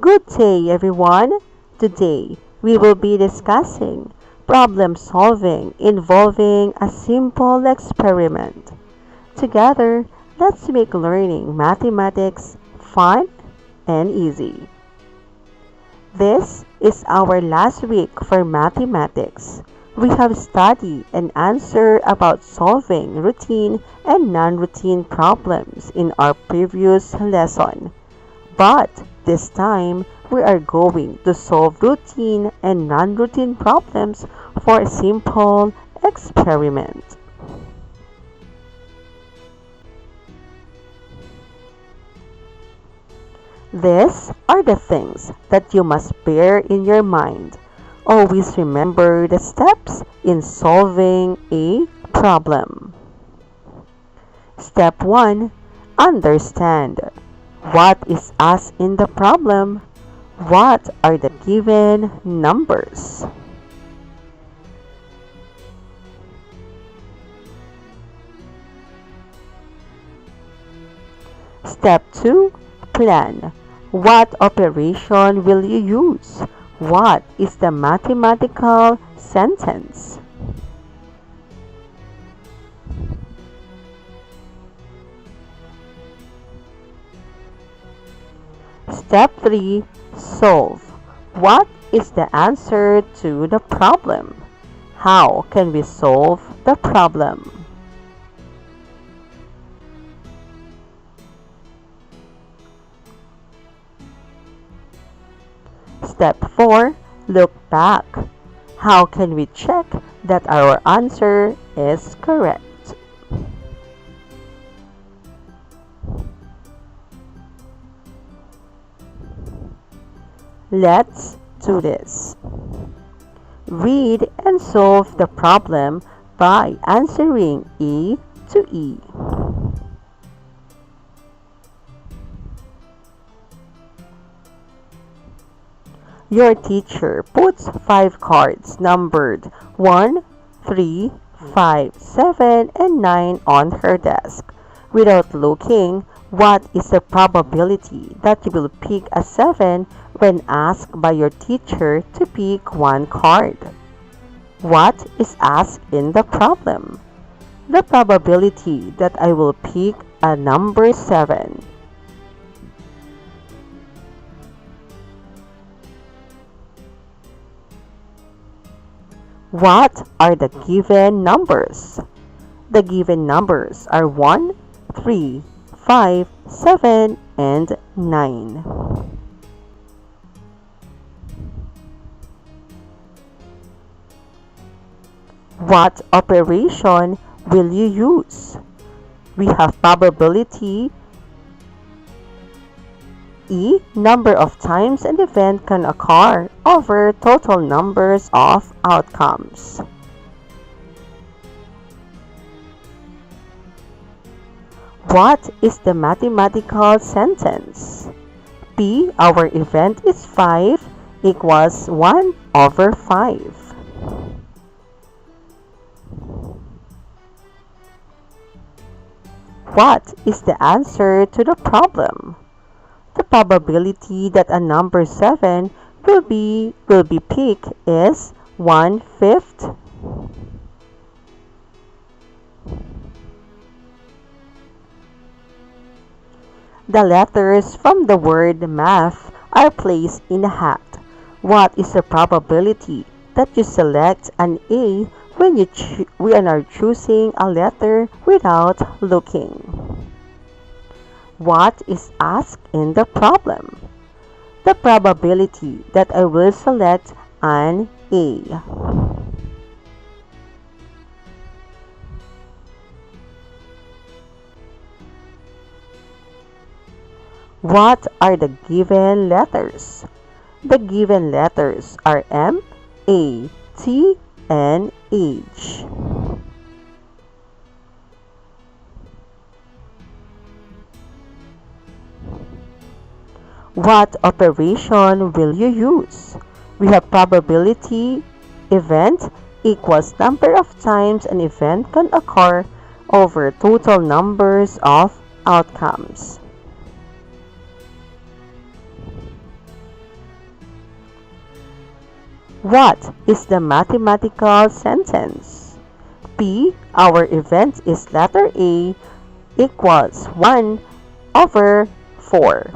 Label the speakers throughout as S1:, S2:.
S1: Good day, everyone. Today, we will be discussing problem solving involving a simple experiment. Together, let's make learning mathematics fun and easy. This is our last week for mathematics. We have studied and answered about solving routine and non-routine problems in our previous lesson. But this time, we are going to solve routine and non-routine problems for a simple experiment. These are the things that you must bear in your mind. Always remember the steps in solving a problem. Step 1. Understand. What is asked in the problem? What are the given numbers? Step 2. Plan. What operation will you use? What is the mathematical sentence? Step 3. Solve. What is the answer to the problem? How can we solve the problem? Step 4. Look back. How can we check that our answer is correct? Let's do this. Read and solve the problem by answering A to E. Your teacher puts 5 cards numbered 1, 3, 5, 7, and 9 on her desk. Without looking, what is the probability that you will pick a 7 when asked by your teacher to pick one card? What is asked in the problem? The probability that I will pick a number 7. What are the given numbers? The given numbers are 1, 3, 5, 7, and 9. What operation will you use? We have probability E, number of times an event can occur, over total numbers of outcomes. What is the mathematical sentence? P, our event is 5 equals 1 over 5. What is the answer to the problem? The probability that a number 7 will be picked is 1/5. The letters from the word math are placed in a hat. What is the probability that you select an A when are choosing a letter without looking? What is asked in the problem? The probability that I will select an A. What are the given letters? The given letters are M, A, T, and H. What operation will you use? We have probability event equals number of times an event can occur over total numbers of outcomes. What is the mathematical sentence? P. Our event is letter A equals 1 over 4.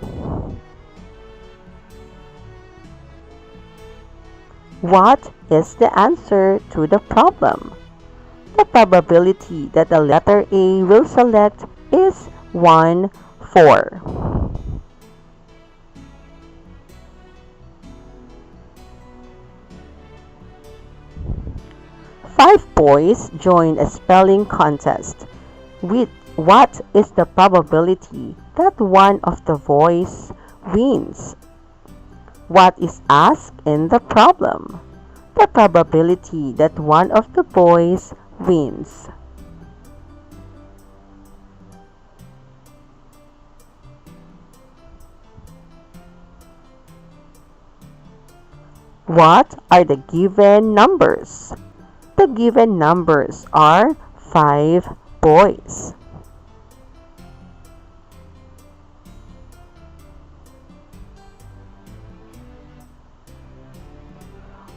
S1: What is the answer to the problem? The probability that the letter A will select is 1, 4. Five boys joined a spelling contest. With what is the probability that one of the boys wins? What is asked in the problem? The probability that one of the boys wins. What are the given numbers? The given numbers are 5 boys.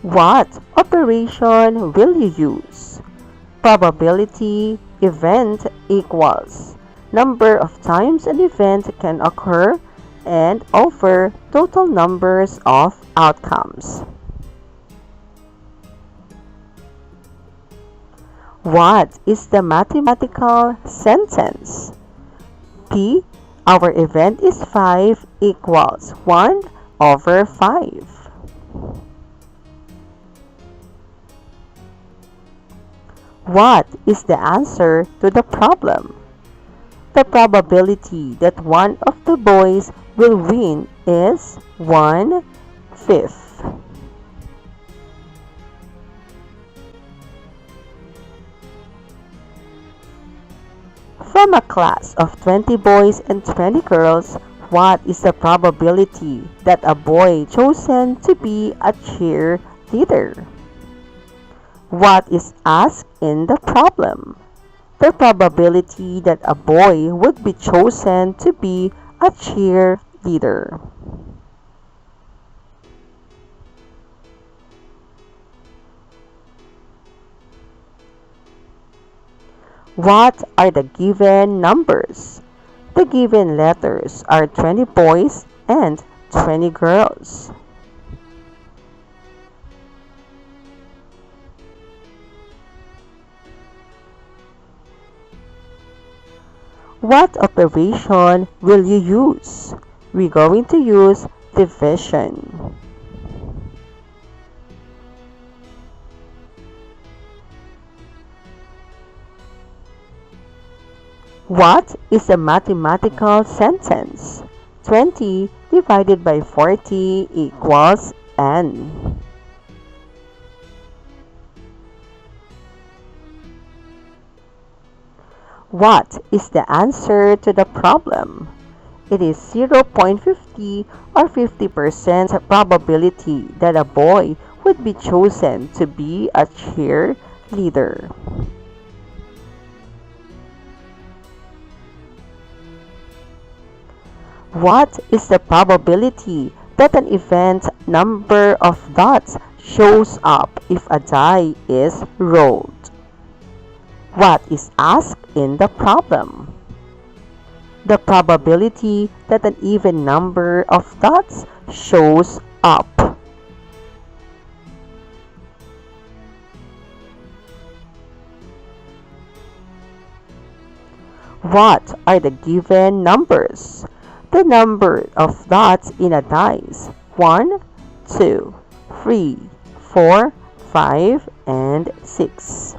S1: What operation will you use? Probability event equals number of times an event can occur and over total numbers of outcomes. What is the mathematical sentence? P. Our event is 5 equals 1 over 5. What is the answer to the problem? The probability that one of the boys will win is 1/5. From a class of 20 boys and 20 girls, what is the probability that a boy chosen to be a cheerleader? What is asked in the problem? The probability that a boy would be chosen to be a cheerleader. What are the given numbers? The given letters are 20 boys and 20 girls. What operation will you use? We're going to use division. What is the mathematical sentence? 20 divided by 40 equals n. What is the answer to the problem? It is 0.50 or 50% probability that a boy would be chosen to be a cheerleader. What is the probability that an event number of dots shows up if a die is rolled? What is asked in the problem? The probability that an even number of dots shows up. What are the given numbers? The number of dots in a dice: 1, 2, 3, 4, 5, and 6.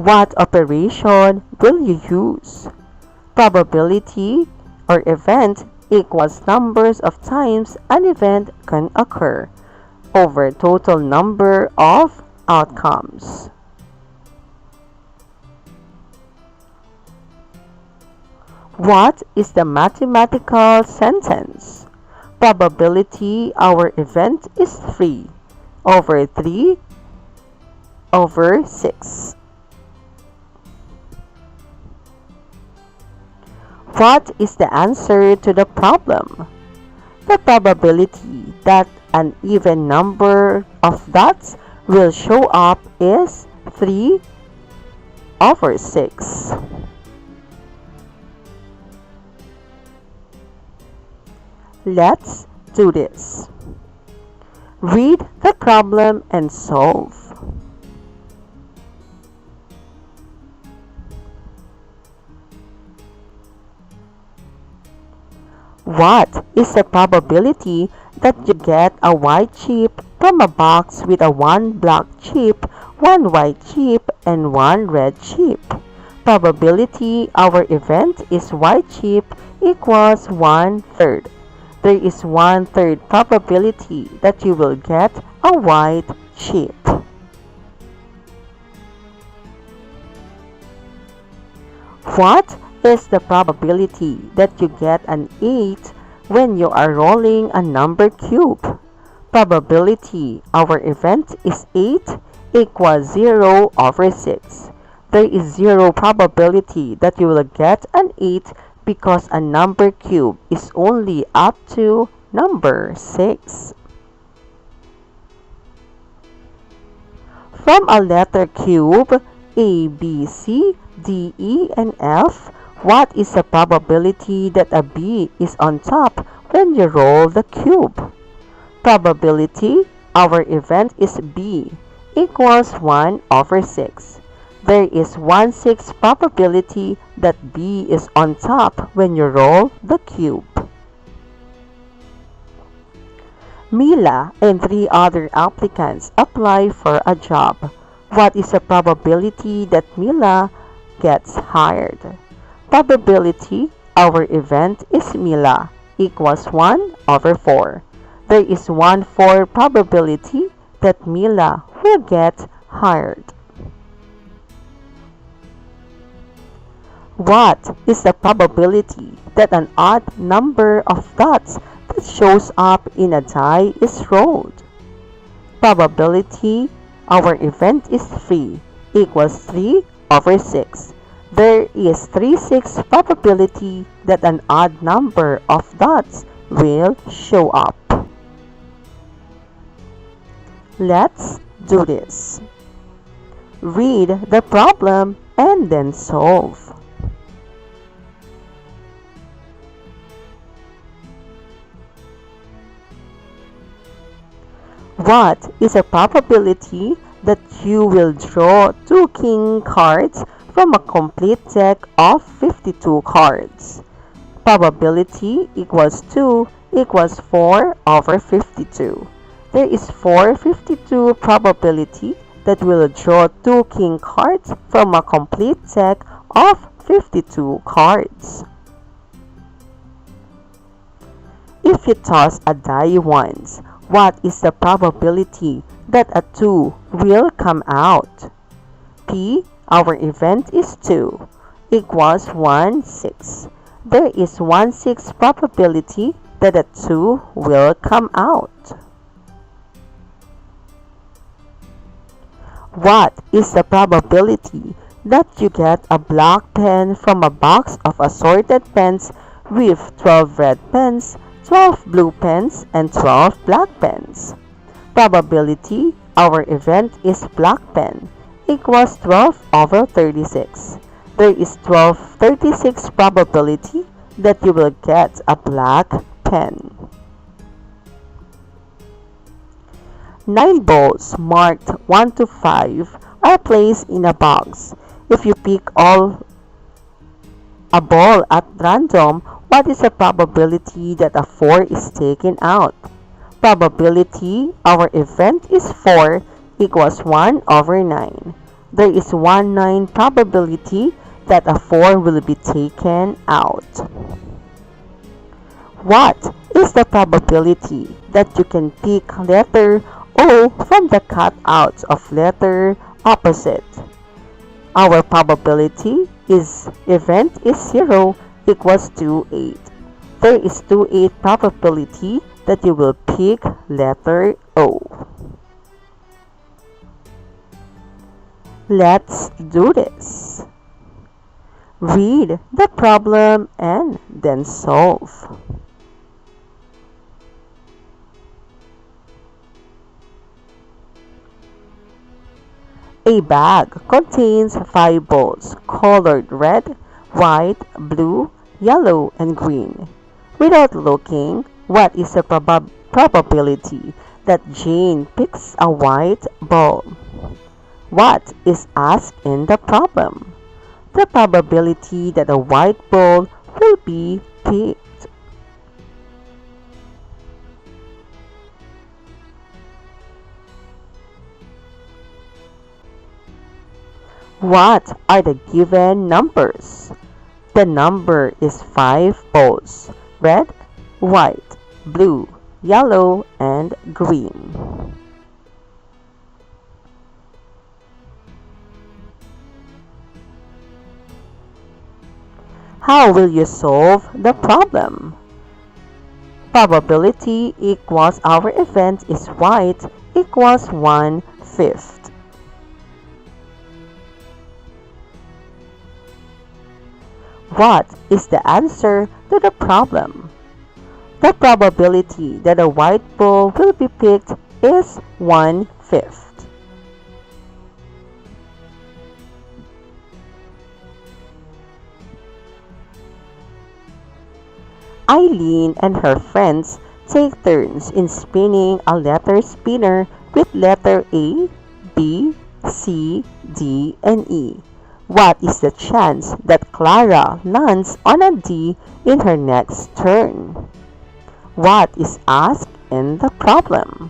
S1: What operation will you use? Probability or event equals numbers of times an event can occur over total number of outcomes. What is the mathematical sentence? Probability our event is 3 over 3 over 6. What is the answer to the problem? The probability that an even number of dots will show up is 3/6. Let's do this. Read the problem and solve. What is the probability that you get a white chip from a box with a 1 black chip, 1 white chip, and 1 red chip? Probability our event is white chip equals 1/3. There is 1/3 probability that you will get a white chip. What is the probability that you get an 8 when you are rolling a number cube? Probability our event is 8 equals 0/6. There is 0 probability that you will get an 8 because a number cube is only up to number 6. From a letter cube, A, B, C, D, E, and F, what is the probability that a B is on top when you roll the cube? Probability our event is B equals 1/6. There is 1/6 probability that B is on top when you roll the cube. Mila and 3 other applicants apply for a job. What is the probability that Mila gets hired? Probability our event is Mila equals 1/4. There is 1/4 probability that Mila will get hired. What is the probability that an odd number of dots that shows up in a die is rolled? Probability our event is 3 equals 3/6. There is 3/6 probability that an odd number of dots will show up. Let's do this. Read the problem and then solve. What is the probability that you will draw 2 king cards from a complete deck of 52 cards? Probability equals 2 equals 4/52. There is 4/52 probability that we will draw 2 king cards from a complete deck of 52 cards. If you toss a die once, what is the probability that a 2 will come out? P, our event is 2, equals 1/6. There is 1/6 probability that a 2 will come out. What is the probability that you get a black pen from a box of assorted pens with 12 red pens, 12 blue pens, and 12 black pens? Probability our event is black pen equals 12/36. There is 12/36 probability that you will get a black pen. 9 balls marked 1 to 5 are placed in a box. If you pick a ball at random, what is the probability that a 4 is taken out? Probability our event is 4 equals 1/9. There is 1/9 probability that a 4 will be taken out. What is the probability that you can pick letter O from the cutouts of letter opposite? Our probability is event is 0 equals 2/8. There is 2/8 probability that you will pick letter O. Let's do this. Read the problem and then solve. A bag contains 5 balls colored red, white, blue, yellow, and green. Without looking, what is the probability that Jane picks a white ball? What is asked in the problem? The probability that a white ball will be picked. What are the given numbers? The number is 5 balls, red, white, blue, yellow, and green. How will you solve the problem? Probability equals our event is white equals 1/5. What is the answer to the problem? The probability that a white ball will be picked is 1/5. Eileen and her friends take turns in spinning a letter spinner with letter A, B, C, D, and E. What is the chance that Clara lands on a D in her next turn? What is asked in the problem?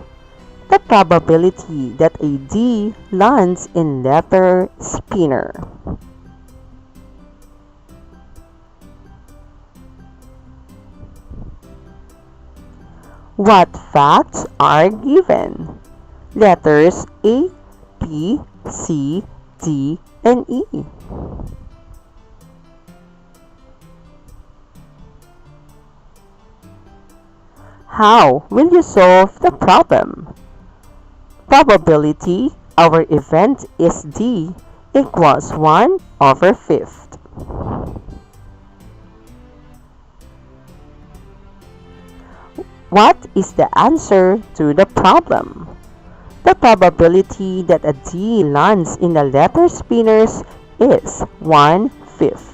S1: The probability that a D lands in letter spinner. What facts are given? Letters A, B, C, D, and E. How will you solve the problem? Probability, our event is D, equals 1/5. What is the answer to the problem? The probability that a D lands in the letter spinners is 1/5.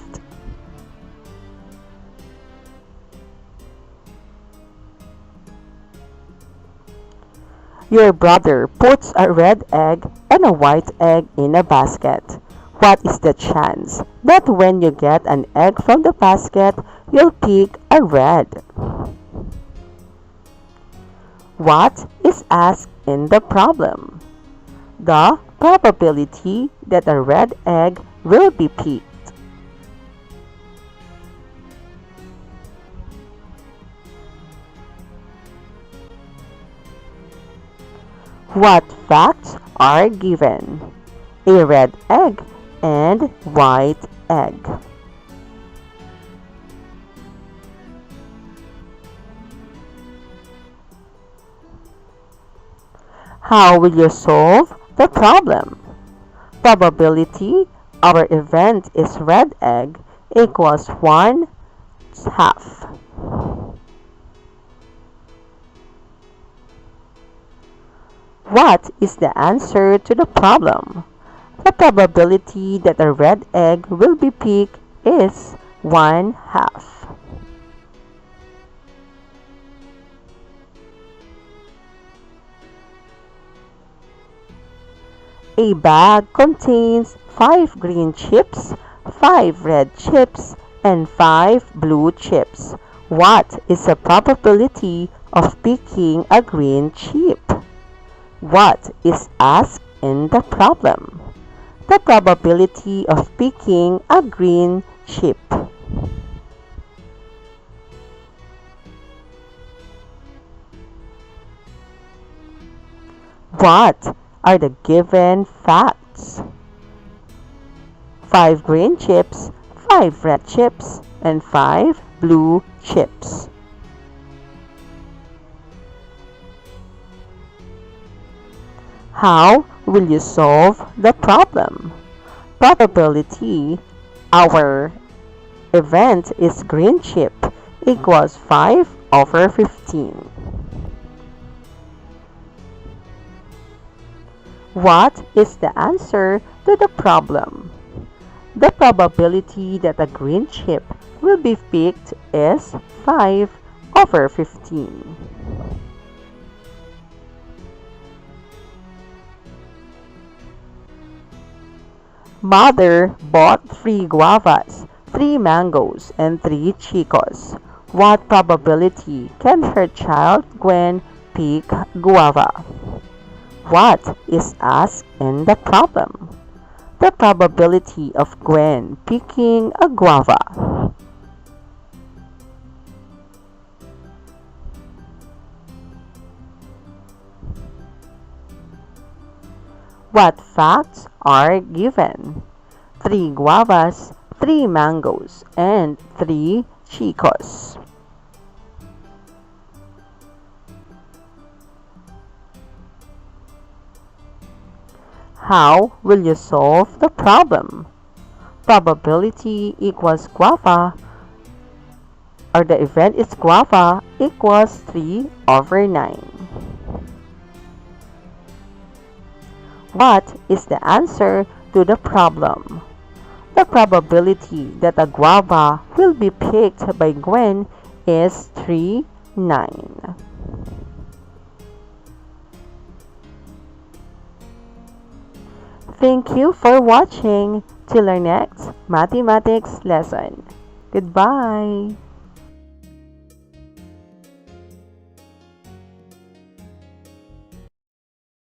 S1: Your brother puts a red egg and a white egg in a basket. What is the chance that when you get an egg from the basket, you'll pick a red? What is asked in the problem? The probability that a red egg will be picked. What facts are given? A red egg and white egg. How will you solve the problem? Probability, our event is red egg, equals 1/2. What is the answer to the problem? The probability that a red egg will be picked is 1/2. A bag contains 5 green chips, 5 red chips, and 5 blue chips. What is the probability of picking a green chip? What is asked in the problem? The probability of picking a green chip. What are the given facts? 5 green chips, 5 red chips, and 5 blue chips. How will you solve the problem? Probability, our event is green chip, equals 5/15. What is the answer to the problem? The probability that a green chip will be picked is 5/15. Mother bought 3 guavas, 3 mangoes, and 3 chicos. What probability can her child Gwen pick guava? What is asked in the problem? The probability of Gwen picking a guava. What facts are given? 3 guavas, 3 mangoes, and 3 chicos. How will you solve the problem? Probability equals guava, or the event is guava equals 3/9. What is the answer to the problem? The probability that a guava will be picked by Gwen is 3/9. Thank you for watching. Till our next mathematics lesson. Goodbye.